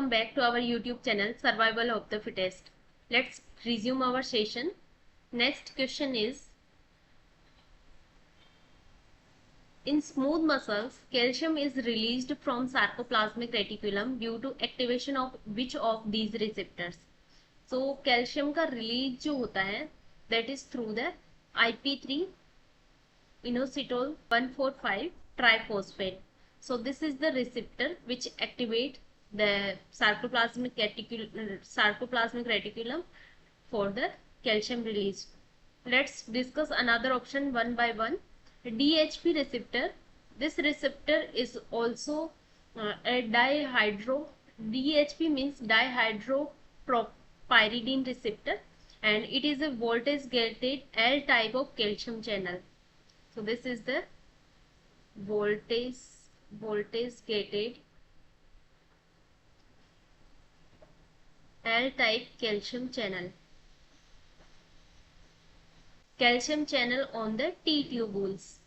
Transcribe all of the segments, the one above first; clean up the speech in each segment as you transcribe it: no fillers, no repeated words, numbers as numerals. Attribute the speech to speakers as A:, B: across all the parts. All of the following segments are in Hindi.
A: welcome back to our YouTube channel Survival of the Fittest. Let's resume our session. Next question is, in smooth muscles, calcium is released from sarcoplasmic reticulum due to activation of which of these receptors? So calcium का release जो होता है that is through the IP3 inositol 145 triphosphate. So this is the receptor which activate the sarcoplasmic reticulum for the calcium release. Let's discuss another option one by one. DHP receptor. This receptor is also a DHP means dihydropyridine receptor, and it is a voltage gated L type of calcium channel. So this is the voltage gated L type calcium channel. Calcium channel on the T tubules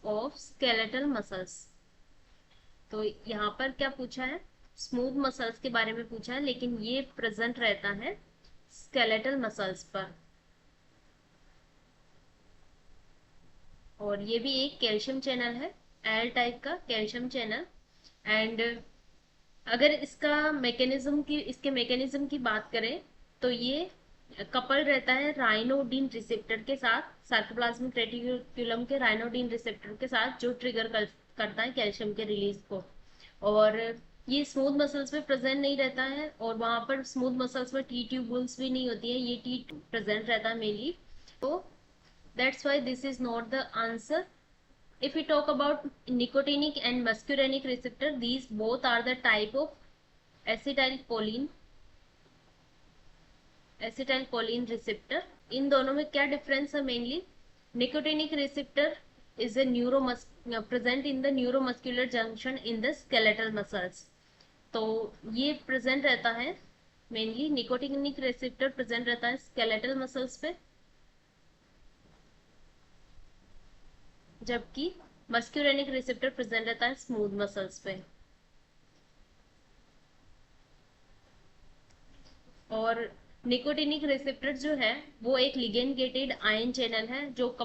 A: of skeletal muscles. तो यहाँ पर क्या पूछा है, स्मूथ मसल्स के बारे में पूछा है, लेकिन ये प्रेजेंट रहता है स्केलेटल मसल्स पर, और ये भी एक कैल्शियम चैनल है, एल टाइप का कैल्शियम चैनल. एंड अगर इसके मैकेनिज्म की बात करें तो ये कपल रहता है राइनोडिन रिसेप्टर के साथ, सार्कोप्लाज्मिक रेटिकुलम के राइनोडिन रिसेप्टर के साथ, जो ट्रिगर करता है कैल्शियम के रिलीज को. और ये स्मूथ मसल्स पे प्रेजेंट नहीं रहता है, और वहां पर स्मूथ मसल्स में टी ट्यूबुल्स भी नहीं होती है, ये टी प्रेजेंट रहता है मेनली. तो that's why this is not the answer. If we talk about nicotinic and muscarinic receptor, these both are the type of acetylcholine receptor. इन दोनों में क्या डिफरेंस है? Mainly nicotinic receptor is a present in the neuromuscular junction in the skeletal muscles. तो ये प्रेजेंट रहता है मेनली, निकोटिनिक रिसेप्टर प्रेजेंट रहता है स्केलेटल मसल्स पे, जबकि मस्क्यूरेनिक रिसेप्टर प्रेजेंट रहता है स्मूथ मसल्स पे. और निकोटिनिक रिसेप्टर जो है वो एक लिगेंड गेटेड आयन चैनल है, जो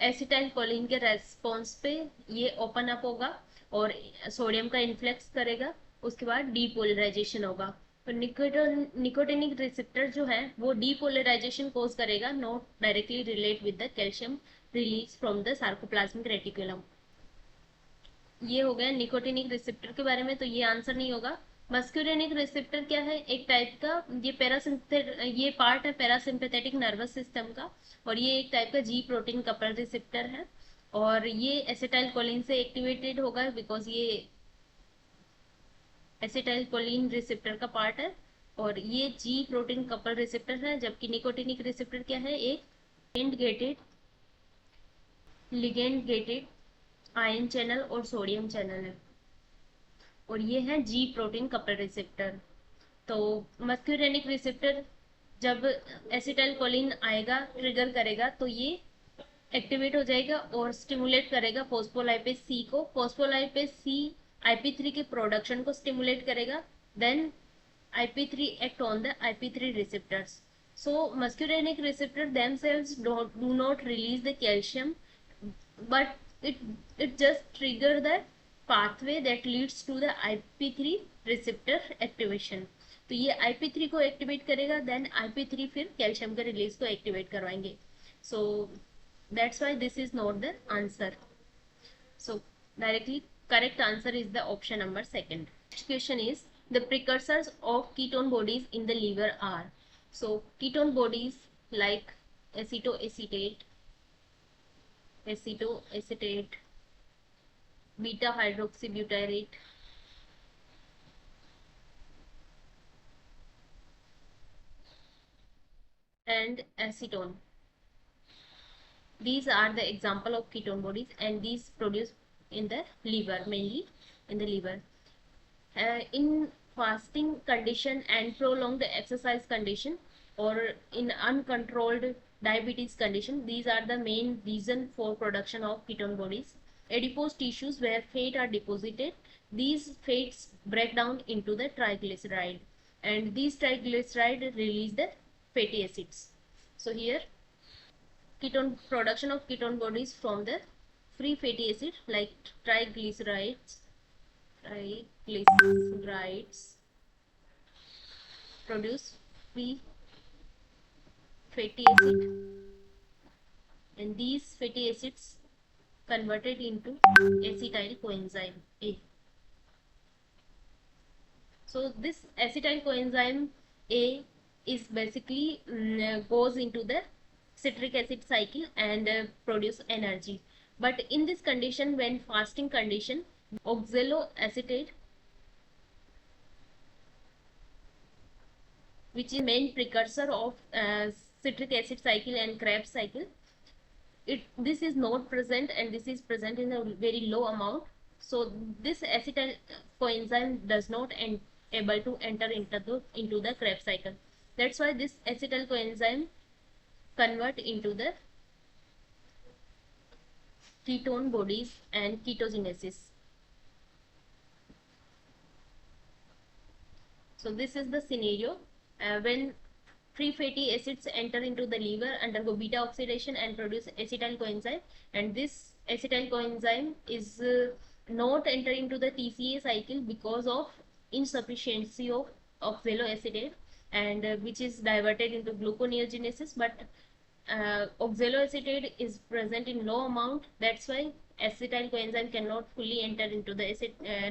A: एसिटाइलकोलिन के रेस्पॉन्स पे ये ओपन अप होगा और सोडियम का इन्फ्लेक्स करेगा, उसके बाद डीपोलराइजेशन होगा. तो निकोटिनिक रिसेप्टर जो है वो डीपोलराइजेशन कोज करेगा, not directly relate with the calcium release from the sarcoplasmic reticulum. ये हो गया निकोटिनिक रिसेप्टर के बारे में, तो ये आंसर नहीं होगा. मस्क्यूरेनिक रिसेप्टर क्या है? एक टाइप का ये पार्ट है पैरासिम्पैथेटिक नर्वस सिस्टम का, और ये एक टाइप का जी प्रोटीन कपल रिसेप्टर है, और ये एसिटाइलकोलिन से एक्टिवेटेड होगा बिकॉज ये एसिटाइलकोलिन रिसेप्टर का पार्ट है, और ये जी प्रोटीन कपल रिसेप्टर है. जबकि निकोटिनिक रिसेप्टर क्या है? एक लिगेंड गेटेड आयन चैनल और सोडियम चैनल है, और ये है जी प्रोटीन कपल रिसेप्टर. तो मस्क्यूरेनिक रिसेप्टर जब एसिटाइलकोलिन आएगा, ट्रिगर करेगा, तो ये एक्टिवेट हो जाएगा और स्टिमुलेट करेगा फॉस्फोलाइपेज सी को. फॉस्फोलाइपेज सी IP3 के प्रोडक्शन को स्टिमुलेट करेगा, then IP3 act on the IP3 receptors. So muscarinic receptor themselves do not release the calcium, but it just trigger the pathway that leads to the IP3 receptor activation. तो ये IP3 को एक्टिवेट करेगा, देन IP3 फिर कैल्शियम के रिलीज को एक्टिवेट करवाएंगे. So that's why this is not the answer. So directly correct answer is the option number second. Next question is, the precursors of ketone bodies in the liver are. So ketone bodies like acetoacetate, beta hydroxybutyrate, and acetone. These are the example of ketone bodies, and these produce in the liver, mainly in the liver. In fasting condition and prolonged exercise condition, or in uncontrolled diabetes condition, these are the main reason for production of ketone bodies. adipose tissues where fat are deposited. These fats break down into the triglyceride, and these triglyceride release the fatty acids. So here ketone production of ketone bodies from the free fatty acid like triglycerides produce free fatty acid, and these fatty acids converted into acetyl coenzyme A. So this acetyl coenzyme A is basically goes into the citric acid cycle and produce energy. But in this condition, when fasting condition, oxaloacetate, which is main precursor of citric acid cycle and Krebs cycle, this is not present, and this is present in a very low amount. So this acetyl coenzyme does not able to enter into the Krebs cycle. That's why this acetyl coenzyme convert into the ketone bodies and ketogenesis. So this is the scenario when free fatty acids enter into the liver, undergo beta oxidation and produce acetyl coenzyme, and this acetyl coenzyme is not enter into the TCA cycle because of insufficiency of oxaloacetate, and which is diverted into gluconeogenesis. But oxaloacetate is present in low amount, that's why acetyl coenzyme cannot fully enter into the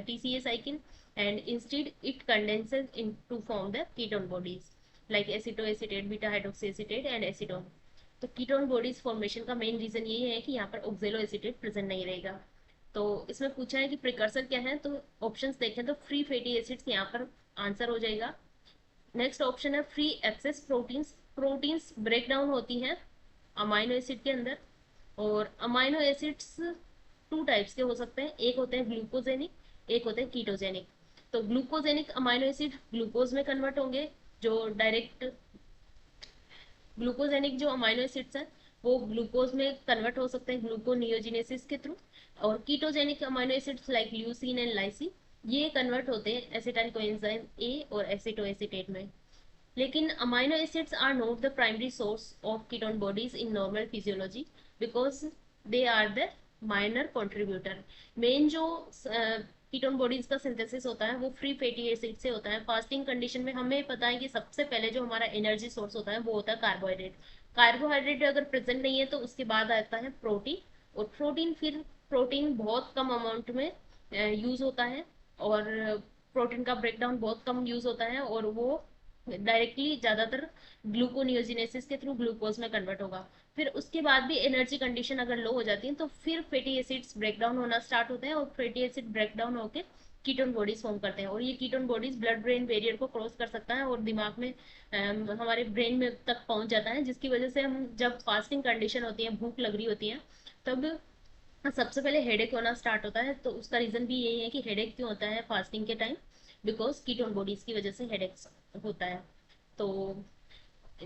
A: TCA cycle, and instead it condenses to form the ketone bodies like acetoacetate, beta hydroxyacetate and acetone. तो कीटोन बॉडीज फॉर्मेशन का मेन रीजन यही है कि यहाँ पर ऑक्जेलोएसिटेट प्रेजेंट नहीं रहेगा। तो इसमें पूछा है कि प्रिकर्सर क्या है, तो ऑप्शंस देखें तो फ्री फैटी एसिड्स यहाँ पर आंसर हो जाएगा। नेक्स्ट ऑप्शन है free access proteins. Proteins break down होती हैं अमाइनो एसिड के अंदर, और अमाइनो एसिड्स टू टाइप्स के हो सकते हैं, एक होते हैं ग्लूकोजेनिक, एक होते हैं कीटोजेनिक। तो ग्लूकोजेनिक अमाइनो एसिड ग्लूकोज में कन्वर्ट होंगे, जो डायरेक्ट ग्लूकोजेनिक जो अमाइनो एसिड्स हैं वो ग्लूकोज में कन्वर्ट हो सकते हैं ग्लूकोनियोजिनेसिस के थ्रू, और ketogenic amino acids like leucine and lysine ये कन्वर्ट होते हैं एसिटाइल कोएंजाइम ए और एसिटोएसिटेट में। लेकिन amino acids are not the primary source of ketone bodies in normal physiology because they are the minor contributor. Main जो कीटोन बॉडीज का सिंथेसिस होता है वो फ्री फैटी एसिड से होता है। फास्टिंग कंडीशन में हमें पता है कि सबसे पहले जो हमारा एनर्जी सोर्स होता है वो होता है कार्बोहाइड्रेट। कार्बोहाइड्रेट अगर प्रेजेंट नहीं है तो उसके बाद आता है प्रोटीन, और प्रोटीन बहुत कम अमाउंट में यूज होता है, और प्रोटीन का ब्रेकडाउन बहुत कम यूज होता है, और वो डायरेक्टली ज्यादातर ग्लूकोनियोजिनेसिस के थ्रू ग्लूकोज में कन्वर्ट होगा। फिर उसके बाद भी एनर्जी कंडीशन अगर लो हो जाती है तो फिर फैटी एसिड्स ब्रेकडाउन होना स्टार्ट होते हैं, और फैटी एसिड ब्रेकडाउन होकर कीटोन बॉडीज फॉर्म करते हैं, और ये ketone bodies blood brain barrier को क्रॉस कर सकता है और दिमाग में हमारे ब्रेन में तक पहुंच जाता है, जिसकी वजह से हम जब फास्टिंग कंडीशन होती है, भूख लग रही होती है, तब सबसे पहले हेडेक होना स्टार्ट होता है। तो उसका रीजन भी यही है कि हेडेक क्यों होता है फास्टिंग के टाइम, बिकॉज कीटोन बॉडीज की वजह से हेडेक होता है। तो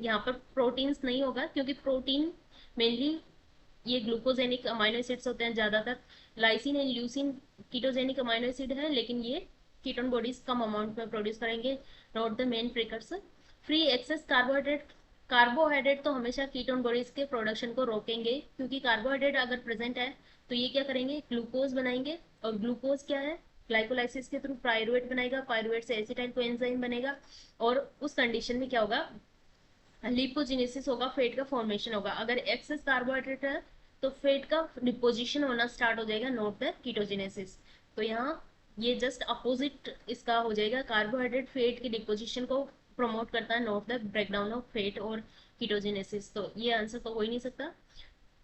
A: यहाँ पर प्रोटीन्स नहीं होगा क्योंकि प्रोटीन मेनली ये ग्लूकोजेनिक अमाइनो एसिड्स होते हैं ज्यादातर। Lysine and leucine ketogenic amino acid है, लेकिन ये कीटोन बॉडीज कम अमाउंट में प्रोड्यूस करेंगे, not the main precursor. Free excess carbohydrate, carbohydrate तो हमेशा कीटोन बॉडीज के प्रोडक्शन को रोकेंगे, क्योंकि कार्बोहाइड्रेट अगर प्रेजेंट है तो ये क्या करेंगे, ग्लूकोज बनाएंगे, और ग्लूकोज क्या है, ग्लाइकोलाइसिस के थ्रू पायरुवेट बनाएगा, पायरुवेट से एसिटाइल कोएंजाइम बनेगा, और उस कंडीशन में क्या होगा, लिपोजिनेसिस होगा, फेट का फॉर्मेशन होगा। अगर एक्सेस कार्बोहाइड्रेट है तो फेट का डिपोजिशन होना स्टार्ट हो जाएगा, नॉट द कीटोजिनेसिस। तो यहाँ ये जस्ट अपोजिट इसका हो जाएगा, कार्बोहाइड्रेट फेट की डिपोजिशन को प्रमोट करता है, not the breakdown of fat और कीटोजिनेसिस। तो ये आंसर तो हो ही नहीं सकता।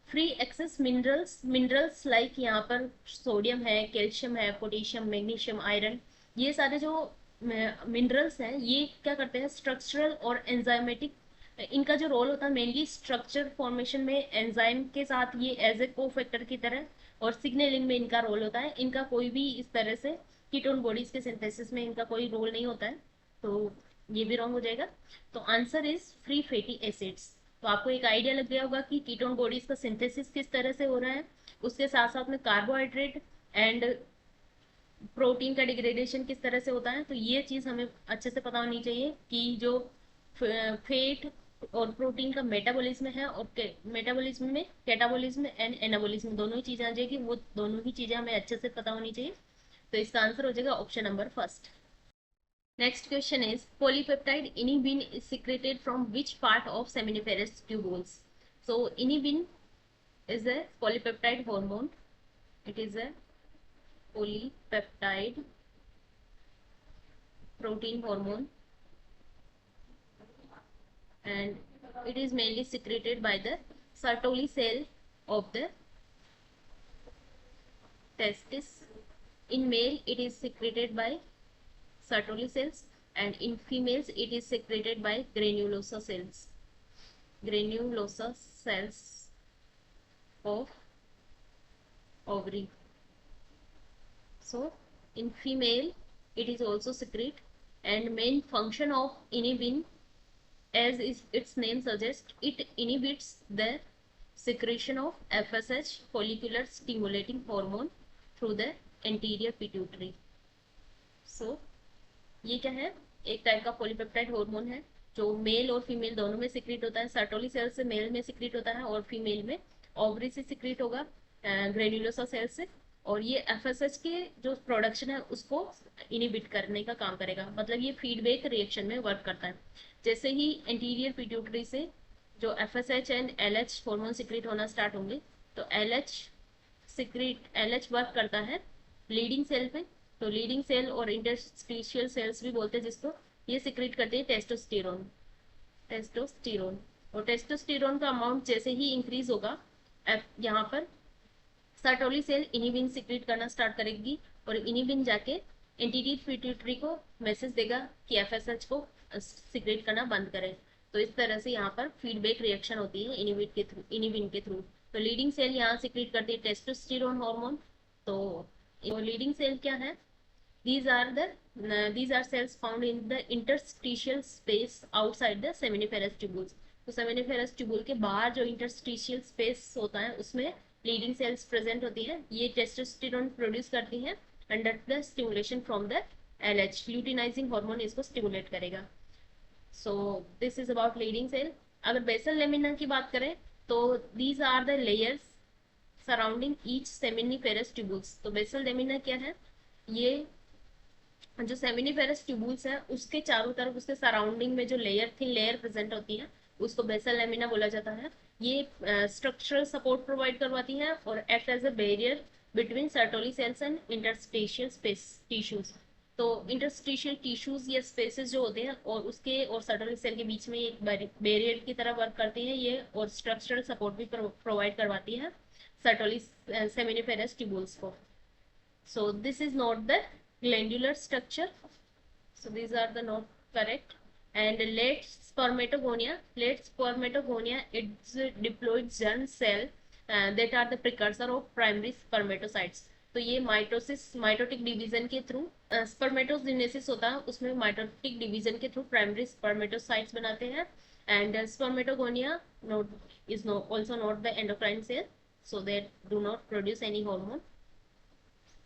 A: Free access minerals, minerals like यहाँ पर सोडियम है, कैल्शियम है, पोटेशियम, मैग्नीशियम, आयरन, ये सारे जो मिनरल्स हैं ये क्या करते हैं, स्ट्रक्चरल और एंजाइमेटिक, इनका जो रोल होता है मेनली स्ट्रक्चर फॉर्मेशन में एंजाइम के साथ ये एज ए को फैक्टर की तरह, और सिग्नलिंग में इनका रोल होता है। इनका कोई भी इस तरह से कीटोन बॉडीज के सिंथेसिस में इनका कोई रोल नहीं होता है, तो ये भी रॉन्ग हो जाएगा। तो answer is free fatty acids. तो आपको एक आइडिया लग गया होगा कि कीटोन बॉडीज का सिंथेसिस किस तरह से हो रहा है, उसके साथ साथ में कार्बोहाइड्रेट एंड प्रोटीन का डिग्रेडेशन किस तरह से होता है। तो ये चीज़ हमें अच्छे से पता होनी चाहिए कि जो फैट और प्रोटीन का मेटाबॉलिज्म है, और मेटाबॉलिज्म में कैटाबॉलिज्म एंड एनाबॉलिज्म दोनों ही चीज़ें आ जाएगी, वो दोनों ही चीज़ें हमें अच्छे से पता होनी चाहिए। तो इसका आंसर हो जाएगा option number first. Next question is polypeptide inhibin is secreted from which part of seminiferous tubules? So inhibin is a polypeptide hormone. It is a polypeptide protein hormone, and it is mainly secreted by the Sertoli cell of the testis. In male, it is secreted by Sertoli cells, and in females, it is secreted by granulosa cells. Granulosa cells of ovary. So in female, it is also secrete, and main function of inhibin, as is its name suggests, it inhibits the secretion of FSH, follicular stimulating hormone, through the anterior pituitary. So ये क्या है, एक टाइप का पॉलीपेप्टाइड हार्मोन है जो मेल और फीमेल दोनों में सिक्रीट होता है। सर्टोली सेल से मेल में सिक्रीट होता है और फीमेल में ओवरी से सिक्रीट होगा, ग्रेन्युलोसा सेल से, और ये एफएसएच के जो प्रोडक्शन है उसको इनिबिट करने का काम करेगा। मतलब ये फीडबैक रिएक्शन में वर्क करता है। जैसे ही एंटीरियर पिट्यूटरी से जो FSH and LH hormone secrete होना स्टार्ट होंगे, तो एलएच वर्क करता है लीडिंग सेल पे। तो लीडिंग सेल और इंटरस्टिशियल सेल्स भी बोलते हैं जिसको, ये सिक्रीट करते हैं टेस्टोस्टेरोन। और टेस्टोस्टेरोन का अमाउंट जैसे ही इंक्रीज होगा, यहाँ पर सर्टोली सेल इनिबिन सिक्रीट करना स्टार्ट करेगी, और इनिबिन जाके एंटीरियर पिट्यूटरी को मैसेज देगा कि एफएसएच को सिक्रीट करना बंद करें। तो इस तरह से यहाँ पर फीडबैक रिएक्शन होती है इनिबिन के थ्रू। तो लीडिंग सेल यहाँ सिक्रीट करती है टेस्टोस्टेरोन हार्मोन। तो लीडिंग सेल क्या है? These are cells found in the interstitial space outside the seminiferous tubules. तो seminiferous tubule के बाहर जो interstitial space होता है उसमें लीडिंग सेल्स प्रेजेंट होती है। ये टेस्टोस्टेरोन प्रोड्यूस करती है under the stimulation from the LH, luteinizing hormone इसको स्टिमुलेट करेगा। So this is about Leydig cell. अगर बेसल लेमिना की बात करें तो these are the layers surrounding each seminiferous tubules. तो बेसल लेमिना क्या है? ये जो सेमिनिफेरस ट्यूबुल्स है उसके चारों तरफ, उसके सराउंडिंग में जो थिन लेयर प्रेजेंट होती है उसको बेसल लेमिना बोला जाता है। ये स्ट्रक्चरल सपोर्ट प्रोवाइड करवाती है और act as a barrier between Sertoli cells and interstitial space tissues. तो इंटरस्टिशियल टिश्यूज या स्पेसेस जो होते हैं और उसके और सर्टोली सेल के बीच में एक बैरियर की तरह वर्क करती है ये, और स्ट्रक्चरल सपोर्ट भी प्रोवाइड करवाती है सर्टोली सेमिनिफेरस ट्यूबुल्स को। So this is not the glandular structure. So these are the not correct. And late spermatogonia, it's a diploid germ cell that are the precursor of primary spermatocytes. तो ये माइटोटिक डिवीजन के थ्रू स्पर्मेटोजेनेसिस होता है, उसमें माइटोटिक डिवीजन के थ्रू प्राइमरी स्पर्मेटोसाइट्स बनाते हैं। And spermatogonia is also not the endocrine cell, so they do not produce any hormone.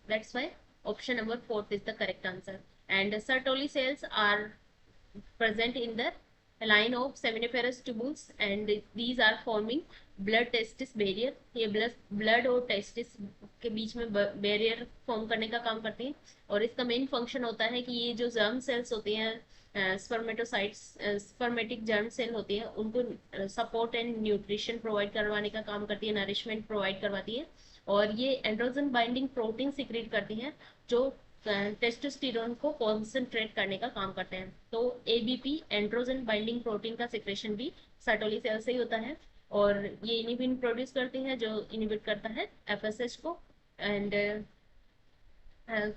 A: That's why option number 4 is the correct answer. And Sertoli cells are present in the line of seminiferous tubules, and these are forming blood testis barrier. ये blood और testis के बीच में barrier form करने का काम करती हैं, और इसका मेन फंक्शन होता है कि ये जो germ cells होते हैं स्पर्मेटोसाइट्स, स्पर्मेटिक जर्म सेल होती है, उनको सपोर्ट एंड न्यूट्रिशन प्रोवाइड करवाने का काम करती है, नरिशमेंट प्रोवाइड करवाती है। और ये एंड्रोजन बाइंडिंग प्रोटीन सिक्रीट करती हैं जो टेस्टोस्टेरोन को कॉन्सेंट्रेट करने का काम करते हैं। तो एबीपी एंड्रोजन बाइंडिंग प्रोटीन का सिक्रेशन भी सर्टोली सेल से ही होता है, और ये इनिबिन प्रोड्यूस करती है जो इनिबिट करता है एफएसएच को। एंड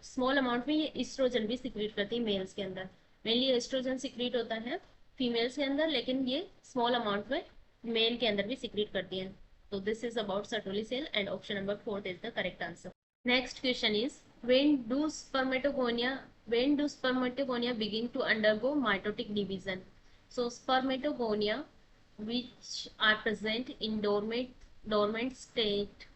A: स्मॉल अमाउंट में ये एस्ट्रोजन भी सिक्रीट करती है मेल्स के अंदर। मेनली एस्ट्रोजन सिक्रीट होता है फीमेल्स के अंदर, लेकिन ये स्मॉल अमाउंट में मेल के अंदर भी सिक्रीट करती है। So this is about Sertoli cell, and option number 4 is the correct answer. Next question is when do spermatogonia begin to undergo mitotic division? So spermatogonia which are present in dormant state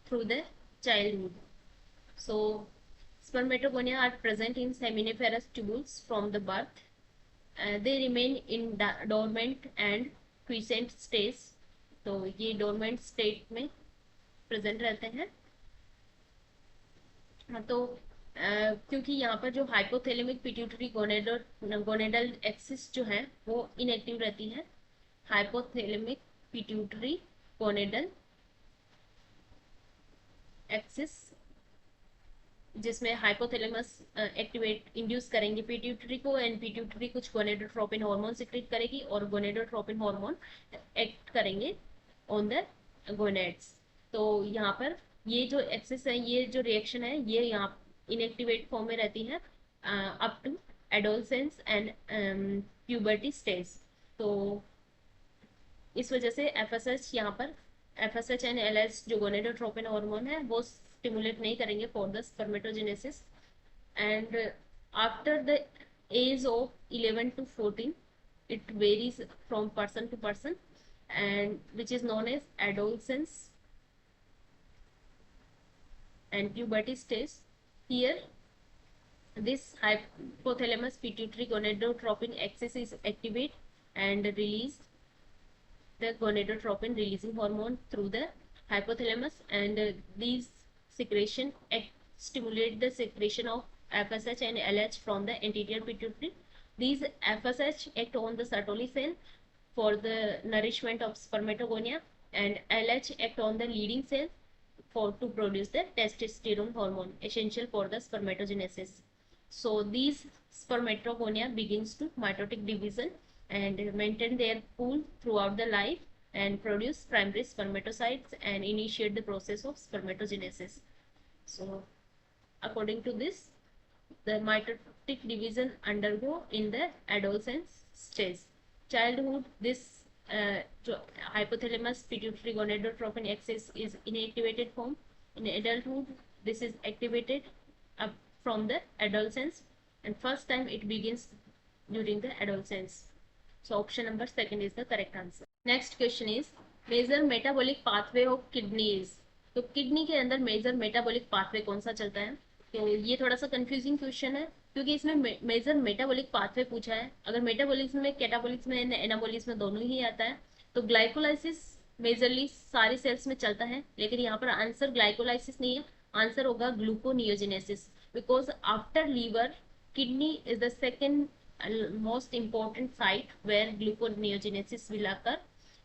A: through the childhood. So spermatogonia are present in seminiferous tubules from the birth. They remain in dormant and quiescent stage. तो ये dormant state में present रहते हैं. हाँ, तो क्योंकि यहाँ पर जो हाइपोथैलेमिक पिट्यूटरी गोनेडल एक्सिस जो है वो इनएक्टिव रहती है. हाइपोथैलेमिक पिट्यूटरी गोनेडल एक्सिस, जिसमें हाइपोथैलेमस एक्टिवेट इंड्यूस करेंगे पिट्यूटरी को, एंड पिट्यूटरी कुछ गोनेडोट्रोपिन हार्मोन सिक्रेट करेगी और गोनेडोट्रोपिन हार्मोन एक्ट करेंगे ऑन द गोनेड्स. तो यहाँ पर ये जो एक्सिस है, ये जो रिएक्शन है, ये यहाँ इनएक्टिवेट फॉर्म में रहती है up to adolescence and puberty stage. तो इस वजह से एफएसएच यहाँ पर एफएसएच एंड एलएच जो गोनेडोट्रोपिन हार्मोन है वो स्टिमुलेट नहीं करेंगे for the spermatogenesis. And after the age of 11 to 14 it varies from person to person, and which is known as adolescence and puberty stage. Here this hypothalamus pituitary gonadotropin axis is activate and release the gonadotropin releasing hormone through the hypothalamus, and these secretion stimulate the secretion of FSH and LH from the anterior pituitary. These FSH act on the Sertoli cell for the nourishment of spermatogonia, and LH act on the leading cell to produce the testosterone hormone essential for the spermatogenesis. So these spermatogonia begins to mitotic division and maintain their pool throughout the life and produce primary spermatocytes and initiate the process of spermatogenesis. So according to this, the mitotic division undergo in the adolescence stage. Childhood, this hypothalamus pituitary gonadotropin axis is inactivated form. In adulthood, this is activated up from the adolescence, and first time it begins during the adolescence. So option number second is the correct answer. Next question is major metabolic pathway of kidney is. तो किडनी के अंदर मेजर मेटाबॉलिक पाथवे कौन सा चलता है? तो ये थोड़ा सा कंफ्यूजिंग क्वेश्चन है क्योंकि इसमें मेजर मेटाबॉलिक पाथवे पूछा है. अगर मेटाबॉलिज्म में, कैटाबॉलिज्म में, एनाबॉलिज्म में दोनों ही आता है तो ग्लाइकोलाइसिस मेजरली सारे सेल्स में चलता है, लेकिन यहाँ पर आंसर ग्लाइकोलाइसिस नहीं है, आंसर होगा gluconeogenesis. Because after liver kidney is the second most important site where gluconeogenesis will occur,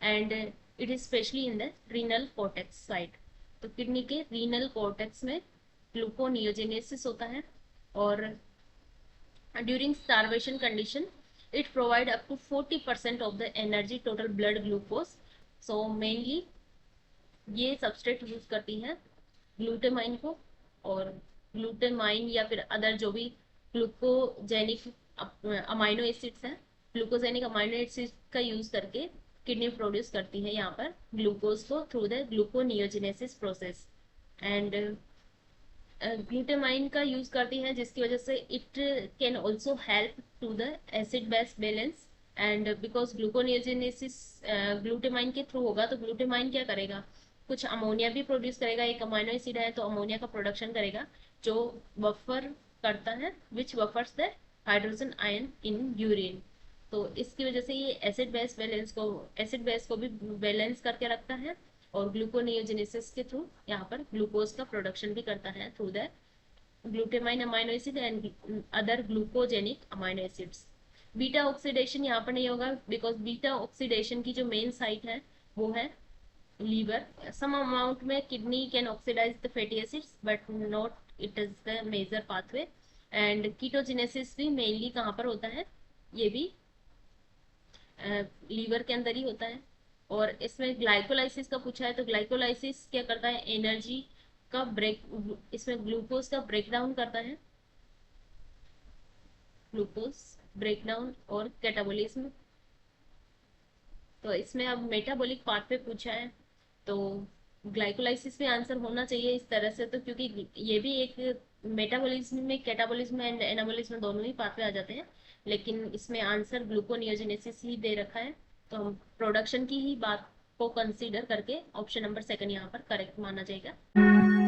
A: and it is especially in the renal cortex site. तो किडनी के रीनल कॉर्टेक्स में ग्लूकोनियोजेनेसिस होता है, और during starvation condition it provide up to 40% of the energy total blood glucose. So mainly ये सबस्ट्रेट यूज करती है ग्लूटेमाइन को, और ग्लूटेमाइन या फिर अदर जो भी ग्लूकोजेनिक अमाइनो एसिड्स हैं, ग्लूकोजेनिक अमाइनो एसिड्स का यूज करके किडनी प्रोड्यूस करती है यहाँ पर ग्लूकोज को through the gluconeogenesis process. And glutamine का यूज करती है जिसकी वजह से it can also help to the acid base balance. And because gluconeogenesis glutamine के थ्रू होगा तो ग्लूटेमाइन क्या करेगा, कुछ अमोनिया भी प्रोड्यूस करेगा. एक अमाइनो एसिड है तो अमोनिया का प्रोडक्शन करेगा जो बफर करता है, which buffers the hydrogen ion in urine. तो इसकी वजह से ये एसिड बेस को भी बैलेंस करके रखता है, और ग्लूकोनियोजेनेसिस के थ्रू यहाँ पर ग्लूकोज का प्रोडक्शन भी करता है through the glutamine amino acid and other glucogenic amino acids. Beta oxidation यहाँ पर नहीं होगा बिकॉज बीटा ऑक्सीडेशन की जो मेन साइट है वो है लीवर. सम अमाउंट में kidney can oxidize the fatty acids but not it is the major pathway. And ketogenesis भी मेनली कहाँ पर होता है, ये भी लीवर के अंदर ही होता है. और इसमें ग्लाइकोलाइसिस का पूछा है तो ग्लाइकोलाइसिस क्या करता है, एनर्जी का इसमें ग्लूकोज का ब्रेकडाउन करता है, ग्लूकोज ब्रेकडाउन और कैटाबोलिज्म. तो इसमें अब मेटाबॉलिक पाथवे पूछा है तो ग्लाइकोलाइसिस में आंसर होना चाहिए इस तरह से, तो क्योंकि ये भी एक मेटाबॉलिज्म में, कैटाबॉलिज्म एंड एनाबॉलिज्म दोनों ही पाथवे आ जाते हैं. लेकिन इसमें आंसर ग्लूकोनियोजेनेसिस ही दे रखा है, तो हम प्रोडक्शन की ही बात को कंसीडर करके ऑप्शन नंबर सेकंड यहाँ पर करेक्ट माना जाएगा।